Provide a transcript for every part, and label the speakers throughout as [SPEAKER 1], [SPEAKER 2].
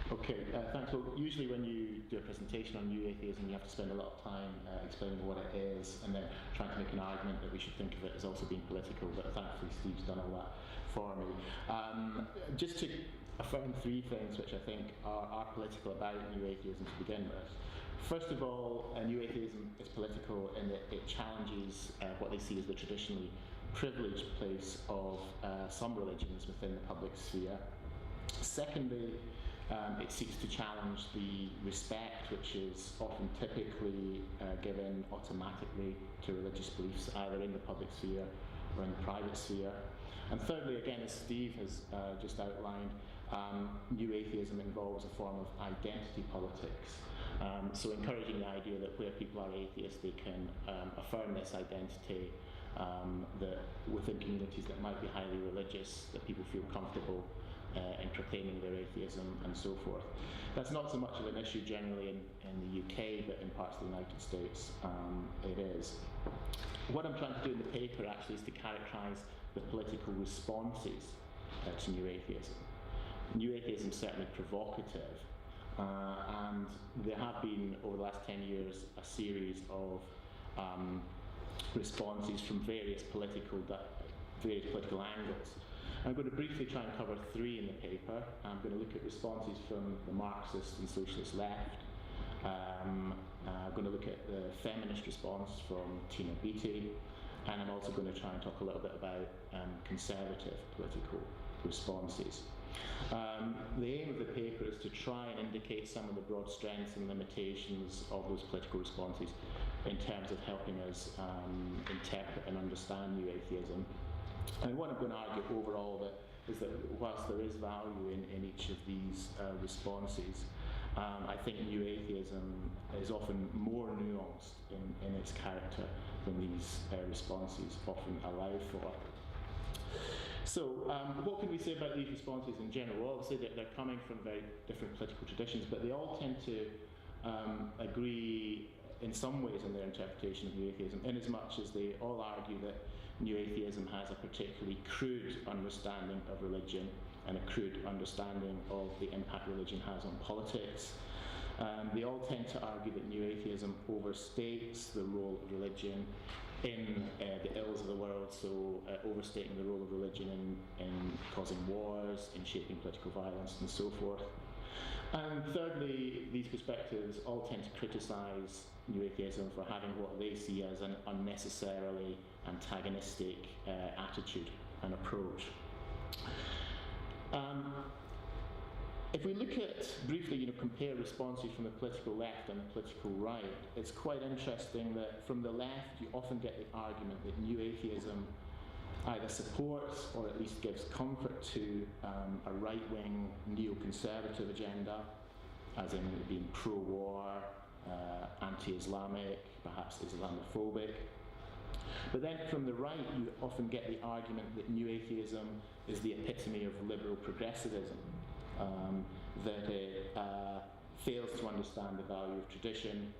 [SPEAKER 1] Okay, thanks. Well, usually when you do a presentation on new atheism, you have to spend a lot of time explaining what it is and then trying to make an argument that we should think of it as also being political, but thankfully Steve's done all that for me. Just to affirm three things which I think are political about new atheism to begin with. First of all, new atheism is political in that it challenges what they see as the traditionally privileged place of some religions within the public sphere. Secondly, it seeks to challenge the respect which is often typically given automatically to religious beliefs, either in the public sphere or in the private sphere. And thirdly, again, as Steve has just outlined, new atheism involves a form of identity politics. So encouraging the idea that where people are atheists, they can affirm this identity, that within communities that might be highly religious, that people feel comfortable in proclaiming their atheism and so forth. That's not so much of an issue generally in the UK, but in parts of the United States it is. What I'm trying to do in the paper actually is to characterise the political responses to new atheism. New atheism is certainly provocative, and there have been over the last 10 years a series of responses from various political angles. I'm going to briefly try and cover three in the paper. I'm going to look at responses from the Marxist and socialist left. I'm going to look at the feminist response from Tina Beattie, and I'm also going to try and talk a little bit about conservative political responses. The aim of the paper is to try and indicate some of the broad strengths and limitations of those political responses in terms of helping us interpret and understand new atheism. And what I'm going to argue overall is that whilst there is value in each of these responses, I think new atheism is often more nuanced in its character than these responses often allow for. So, what can we say about these responses in general? Well, obviously they're coming from very different political traditions, but they all tend to agree in some ways in their interpretation of new atheism, in as much as they all argue that new atheism has a particularly crude understanding of religion and a crude understanding of the impact religion has on politics. They all tend to argue that new atheism overstates the role of religion in the ills of the world, so overstating the role of religion in causing wars, in shaping political violence, and so forth. And thirdly, these perspectives all tend to criticise new atheism for having what they see as an unnecessarily antagonistic attitude and approach. If we look at, briefly, compare responses from the political left and the political right, it's quite interesting that from the left you often get the argument that new atheism either supports or at least gives comfort to a right-wing neoconservative agenda, as in being pro-war, anti-Islamic, perhaps Islamophobic. But then from the right you often get the argument that new atheism is the epitome of liberal progressivism, that it fails to understand the value of tradition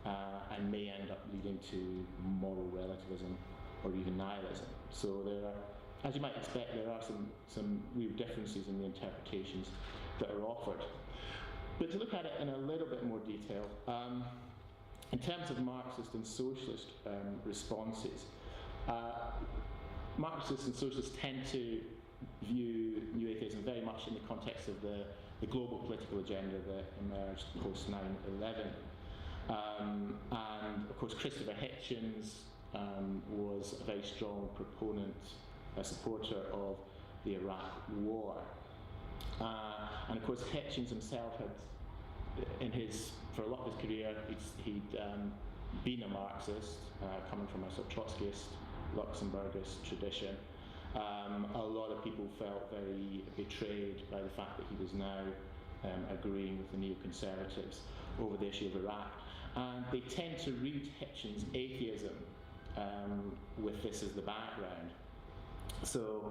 [SPEAKER 1] and may end up leading to moral relativism or even nihilism. So there are, as you might expect, there are some real differences in the interpretations that are offered. But to look at it in a little bit more detail, in terms of Marxist and socialist responses, Marxists and socialists tend to view new atheism very much in the context of the global political agenda that emerged post 9/11. And of course Christopher Hitchens was a very strong proponent, a supporter of the Iraq War. And of course Hitchens himself had, for a lot of his career, he'd been a Marxist, coming from a sort of Trotskyist, Luxemburgist tradition. A lot of people felt very betrayed by the fact that he was now agreeing with the neoconservatives over the issue of Iraq. And they tend to read Hitchens' atheism with this as the background. So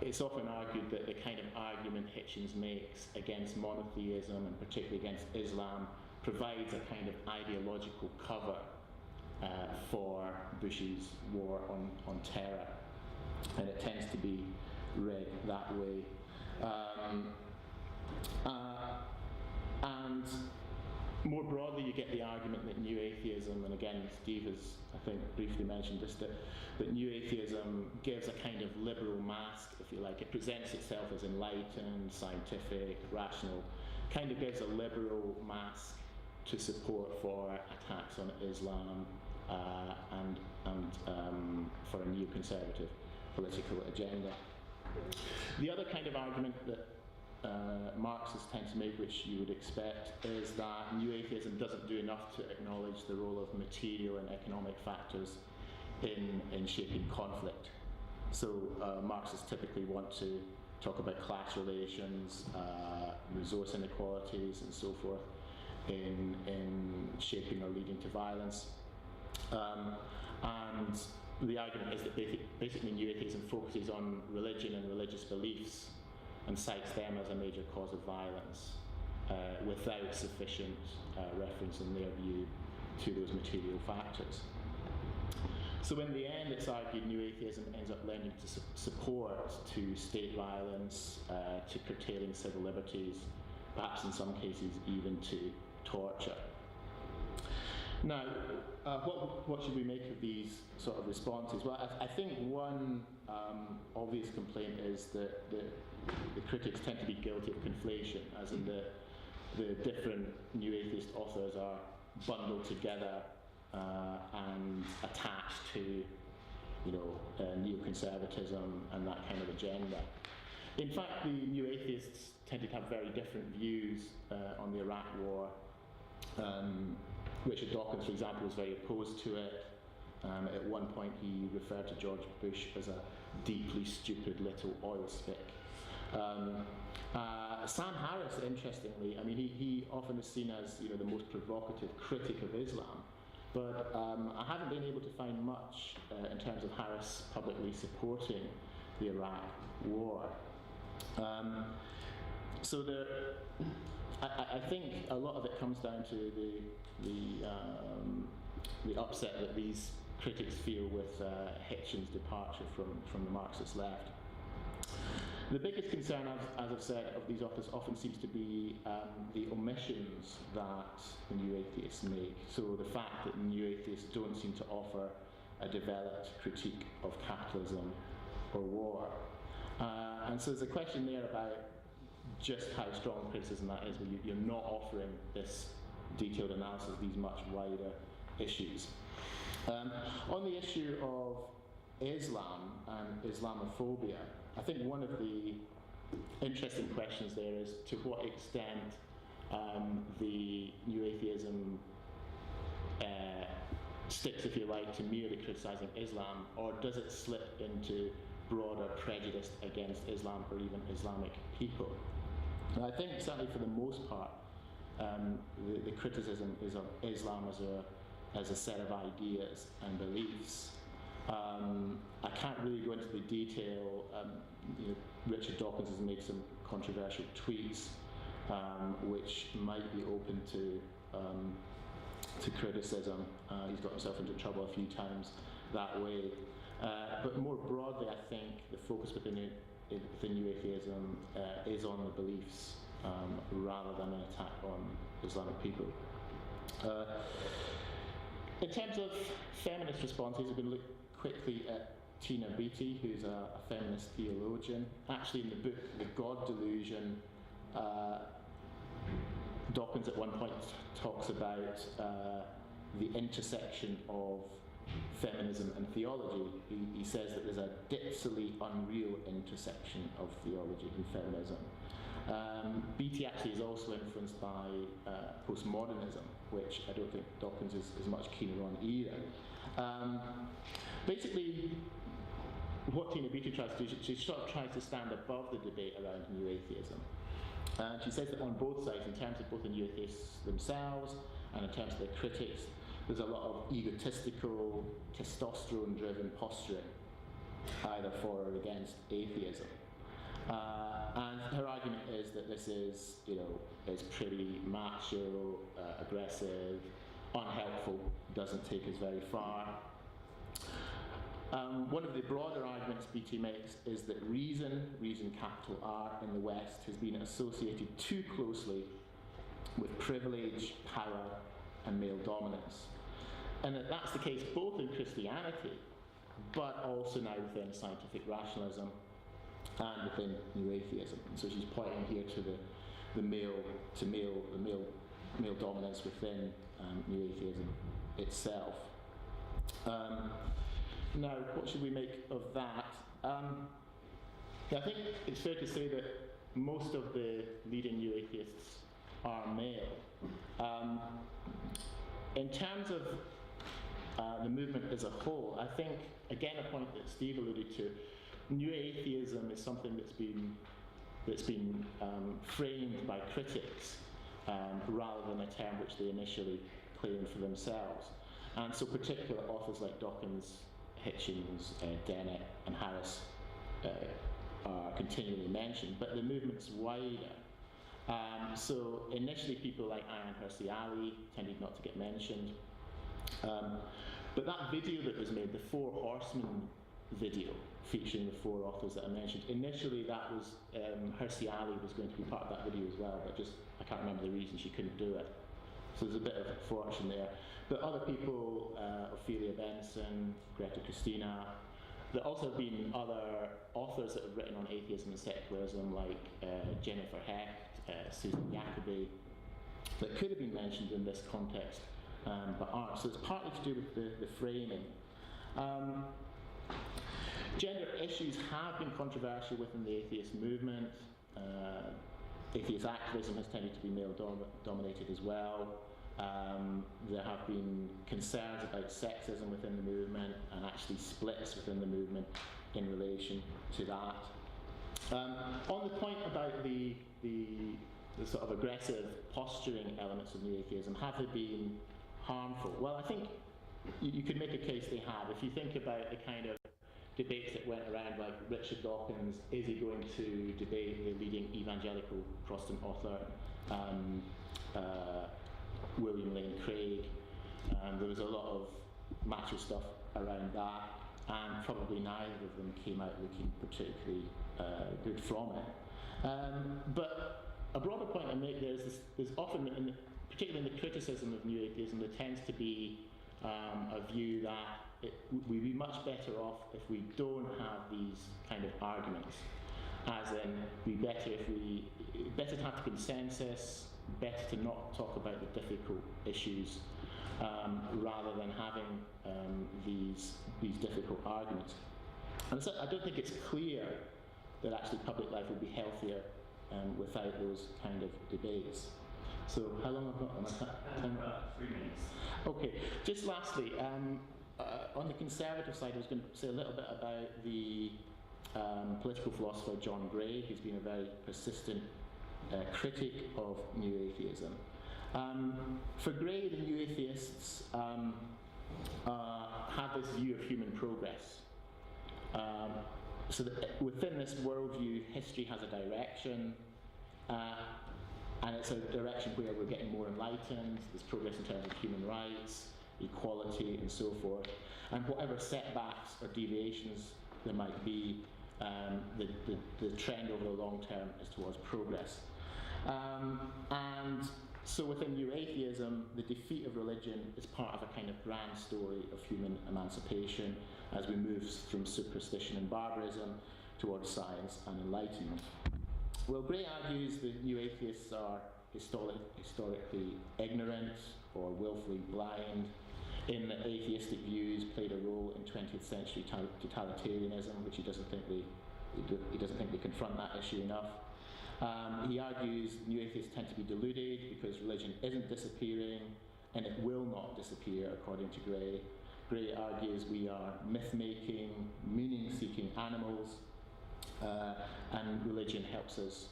[SPEAKER 1] it's often argued that the kind of argument Hitchens makes against monotheism and particularly against Islam provides a kind of ideological cover for Bush's war on terror, and it tends to be read that way. And more broadly, you get the argument that New Atheism, and again, Steve has, I think, briefly mentioned this, that New Atheism gives a kind of liberal mask, if you like. It presents itself as enlightened, scientific, rational, kind of gives a liberal mask to support for attacks on Islam and for a neoconservative political agenda. The other kind of argument that Marxists tend to make, which you would expect, is that New Atheism doesn't do enough to acknowledge the role of material and economic factors in shaping conflict. So Marxists typically want to talk about class relations, resource inequalities, and so forth in shaping or leading to violence. And the argument is that basically New Atheism focuses on religion and religious beliefs and cites them as a major cause of violence without sufficient reference in their view to those material factors. So in the end, it's argued New Atheism ends up lending to support to state violence, to curtailing civil liberties, perhaps in some cases even to torture. Now, what should we make of these sort of responses? Well, I think one obvious complaint is that the critics tend to be guilty of conflation, as in the different New Atheist authors are bundled together and attached to, neoconservatism and that kind of agenda. In fact, the New Atheists tended to have very different views on the Iraq War. Richard Dawkins, for example, was very opposed to it. At one point, he referred to George Bush as a deeply stupid little oil spick. Sam Harris, interestingly, I mean, he often is seen as the most provocative critic of Islam, but I haven't been able to find much in terms of Harris publicly supporting the Iraq War. So I think a lot of it comes down to the upset that these critics feel with Hitchin's departure from the Marxist left. The biggest concern, as I've said, of these authors often seems to be the omissions that the New Atheists make. So the fact that New Atheists don't seem to offer a developed critique of capitalism or war. And so there's a question there about just how strong criticism that is when you're not offering this detailed analysis of these much wider issues. On the issue of Islam and Islamophobia, I think one of the interesting questions there is to what extent the New Atheism sticks, if you like, to merely criticising Islam, or does it slip into broader prejudice against Islam or even Islamic people? And I think certainly for the most part, the criticism is of Islam as a set of ideas and beliefs. I can't really go into the detail. Richard Dawkins has made some controversial tweets which might be open to criticism. He's got himself into trouble a few times that way. But more broadly, I think the focus within the New Atheism is on the beliefs rather than an attack on Islamic people. In terms of feminist responses, we're going to look quickly at Tina Beattie, who's a feminist theologian. Actually, in the book The God Delusion, Dawkins at one point talks about the intersection of feminism and theology. He says that there's a dipsily unreal intersection of theology and feminism. Beattie actually is also influenced by postmodernism, which I don't think Dawkins is much keener on either. Basically, what Tina Beattie tries to do, she sort of tries to stand above the debate around New Atheism. And she says that on both sides, in terms of both the New Atheists themselves and in terms of their critics, there's a lot of egotistical, testosterone-driven posturing, either for or against atheism. And her argument is that this is pretty macho, aggressive, unhelpful, doesn't take us very far. One of the broader arguments BT makes is that reason capital R in the West, has been associated too closely with privilege, power, and male dominance. And that that's the case both in Christianity, but also now within scientific rationalism and within New Atheism. And so she's pointing here to the male dominance within New Atheism itself. Now, what should we make of that? I think it's fair to say that most of the leading New Atheists are male. In terms of the movement as a whole, I think, again, a point that Steve alluded to, New Atheism is something that's been framed by critics rather than a term which they initially claimed for themselves. And so particular authors like Dawkins, Hitchens, Dennett and Harris are continually mentioned, but the movement's wider. So initially people like Ayaan Hirsi Ali tended not to get mentioned. But that video that was made, the Four Horsemen video, featuring the four authors that I mentioned, initially that was, Hirsi Ali was going to be part of that video as well, but just, I can't remember the reason she couldn't do it. So there's a bit of fortune there. But other people, Ophelia Benson, Greta Christina, there also have been other authors that have written on atheism and secularism, like Jennifer Hecht, Susan Jacobi, that could have been mentioned in this context, but aren't. So it's partly to do with the framing. Gender issues have been controversial within the atheist movement. Atheist activism has tended to be male-dominated as well. There have been concerns about sexism within the movement, and actually splits within the movement in relation to that. On the point about the sort of aggressive posturing elements of New Atheism, have they been harmful? Well, I think you could make a case they have. If you think about the kind of debates that went around, like Richard Dawkins, is he going to debate the leading evangelical Protestant author, William Lane Craig? There was a lot of macho stuff around that, and probably neither of them came out looking particularly good from it. But a broader point I make there is there's often, particularly in the criticism of New Atheism, there tends to be a view that we'd be much better off if we don't have these kind of arguments. As in, better to have consensus, better to not talk about the difficult issues, rather than having these difficult arguments. And so I don't think it's clear that actually public life would be healthier without those kind of debates. So how long have I got on my time? 3 minutes. Okay, just lastly, on the conservative side, I was going to say a little bit about the political philosopher John Gray, who's been a very persistent critic of New Atheism. For Gray, the New Atheists had this view of human progress. So that within this worldview, history has a direction, and it's a direction where we're getting more enlightened. There's progress in terms of human rights, equality, and so forth. And whatever setbacks or deviations there might be, the trend over the long term is towards progress. And so within New Atheism, the defeat of religion is part of a kind of grand story of human emancipation as we move from superstition and barbarism towards science and enlightenment. Well, Gray argues that New Atheists are historically ignorant or willfully blind, in that atheistic views played a role in 20th century totalitarianism, which he doesn't think they confront that issue enough. He argues New Atheists tend to be deluded because religion isn't disappearing, and it will not disappear, according to Gray. Gray argues we are myth-making, meaning-seeking animals, and religion helps us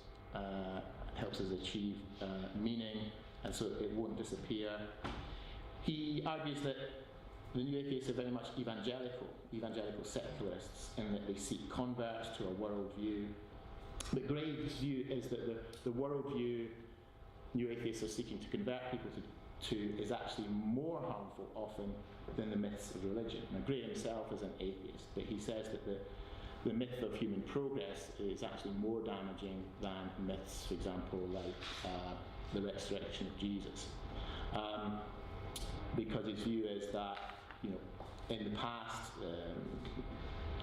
[SPEAKER 1] achieve meaning, and so it won't disappear. He argues that the New Atheists are very much evangelical secularists, in that they seek converts to a worldview. But Gray's view is that the worldview New Atheists are seeking to convert people is actually more harmful often than the myths of religion. Now, Gray himself is an atheist, but he says that the myth of human progress is actually more damaging than myths, for example, like the resurrection of Jesus. Because his view is that, in the past,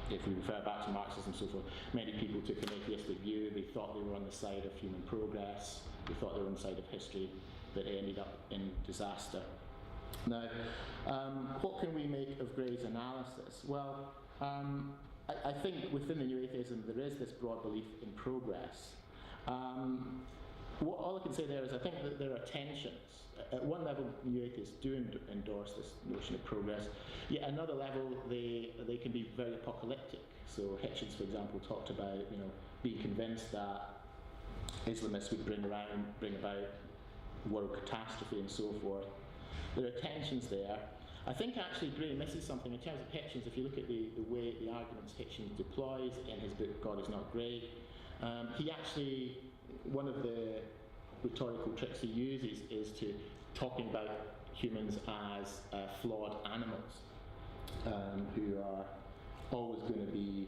[SPEAKER 1] if we refer back to Marxism and so forth, many people took an atheistic view. They thought they were on the side of human progress. They thought they were on the side of history, that ended up in disaster. Now, what can we make of Gray's analysis? Well, I think within the New Atheism there is this broad belief in progress. All I can say there is I think that there are tensions. At one level, New Atheists do endorse this notion of progress. Yet at another level, they can be very apocalyptic. So Hitchens, for example, talked about being convinced that Islamists would bring about world catastrophe and so forth. There are tensions there. I think actually Gray misses something in terms of Hitchens. If you look at the way the arguments Hitchens deploys in his book God Is Not Great, he actually, one of the rhetorical tricks he uses is to talking about humans as flawed animals who are always going to be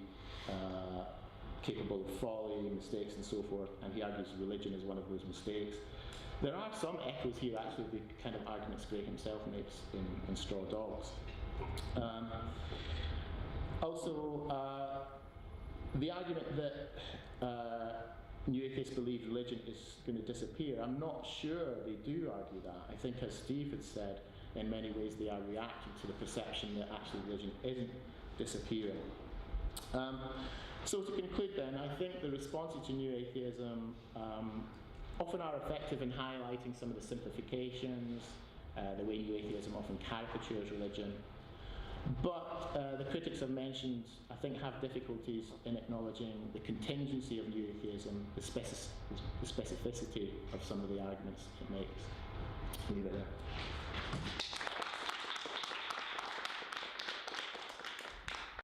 [SPEAKER 1] capable of folly, mistakes and so forth, and he argues religion is one of those mistakes. There are some echoes here actually of the kind of arguments Gray himself makes in Straw Dogs. Also, the argument that New Atheists believe religion is going to disappear, I'm not sure they do argue that. I think, as Steve had said, in many ways they are reacting to the perception that actually religion isn't disappearing. So to conclude then, I think the responses to New Atheism often are effective in highlighting some of the simplifications, the way New Atheism often caricatures religion. But the critics I've mentioned, I think, have difficulties in acknowledging the contingency of New Atheism, the specificity of some of the arguments it makes. Leave it there.